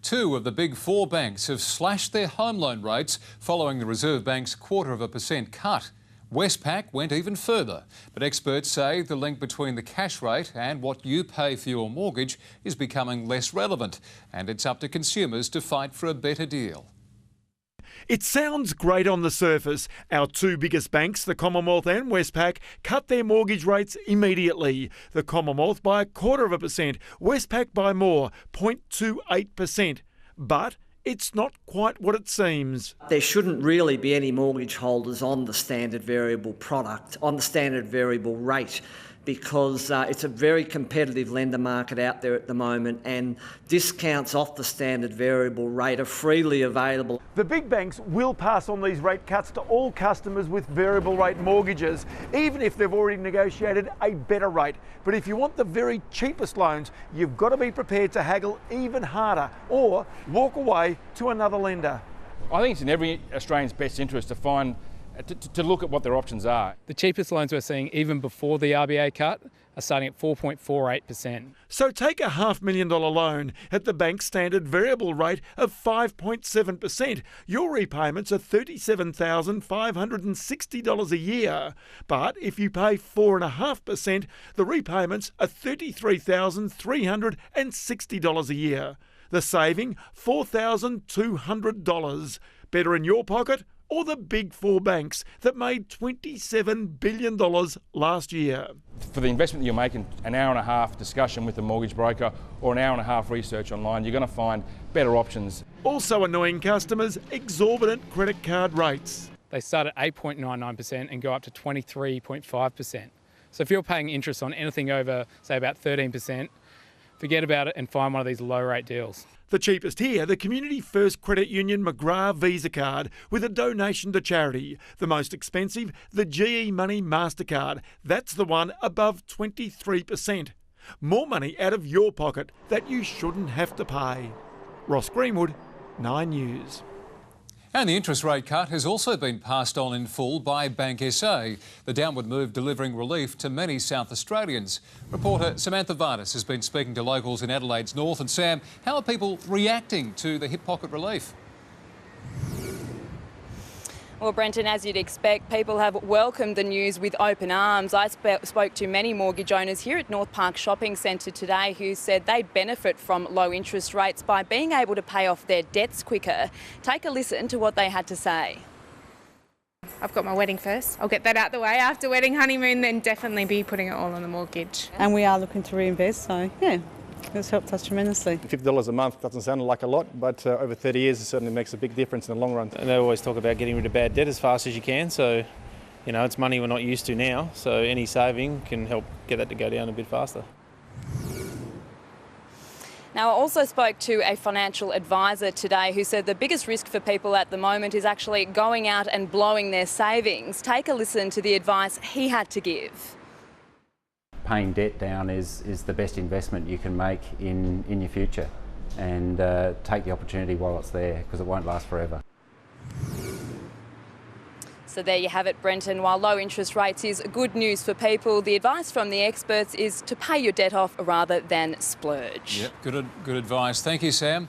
Two of the big four banks have slashed their home loan rates following the Reserve Bank's 0.25% cut. Westpac went even further, but experts say the link between the cash rate and what you pay for your mortgage is becoming less relevant, and it's up to consumers to fight for a better deal. It sounds great on the surface. Our two biggest banks, the Commonwealth and Westpac, cut their mortgage rates immediately. The Commonwealth by 0.25%, Westpac by more, 0.28%. But it's not quite what it seems. There shouldn't really be any mortgage holders on the standard variable product, on the standard variable rate, because it's a very competitive lender market out there at the moment, and discounts off the standard variable rate are freely available. The big banks will pass on these rate cuts to all customers with variable rate mortgages, even if they've already negotiated a better rate. But if you want the very cheapest loans, you've got to be prepared to haggle even harder or walk away to another lender. I think it's in every Australian's best interest to find to look at what their options are. The cheapest loans we're seeing, even before the RBA cut, are starting at 4.48%. So take a $500,000 loan at the bank's standard variable rate of 5.7%. Your repayments are $37,560 a year. But if you pay 4.5%, the repayments are $33,360 a year. The saving, $4,200. Better in your pocket or the big four banks that made $27 billion last year. For the investment that you're making, an hour and a half discussion with a mortgage broker or an hour and a half research online, you're going to find better options. Also annoying customers, exorbitant credit card rates. They start at 8.99% and go up to 23.5%. So if you're paying interest on anything over, say, about 13%, forget about it and find one of these low rate deals. The cheapest here, the Community First Credit Union McGrath Visa card with a donation to charity. The most expensive, the GE Money MasterCard. That's the one above 23%. More money out of your pocket that you shouldn't have to pay. Ross Greenwood, 9 News. And the interest rate cut has also been passed on in full by Bank SA, the downward move delivering relief to many South Australians. Reporter Samantha Vardis has been speaking to locals in Adelaide's north. And Sam, how are people reacting to the hip pocket relief? Well, Brenton, as you'd expect, people have welcomed the news with open arms. I spoke to many mortgage owners here at North Park Shopping Centre today who said they benefit from low interest rates by being able to pay off their debts quicker. Take a listen to what they had to say. I've got my wedding first. I'll get that out the way. After wedding honeymoon, then definitely be putting it all on the mortgage. And we are looking to reinvest, so yeah. It's helped us tremendously. $50 a month doesn't sound like a lot, but over 30 years it certainly makes a big difference in the long run. And they always talk about getting rid of bad debt as fast as you can, so you know it's money we're not used to now, so any saving can help get that to go down a bit faster. Now, I also spoke to a financial advisor today who said the biggest risk for people at the moment is actually going out and blowing their savings. Take a listen to the advice he had to give. Paying debt down is the best investment you can make in your future, and take the opportunity while it's there, because it won't last forever. So there you have it, Brenton. While low interest rates is good news for people, the advice from the experts is to pay your debt off rather than splurge. Yep, good advice. Thank you, Sam.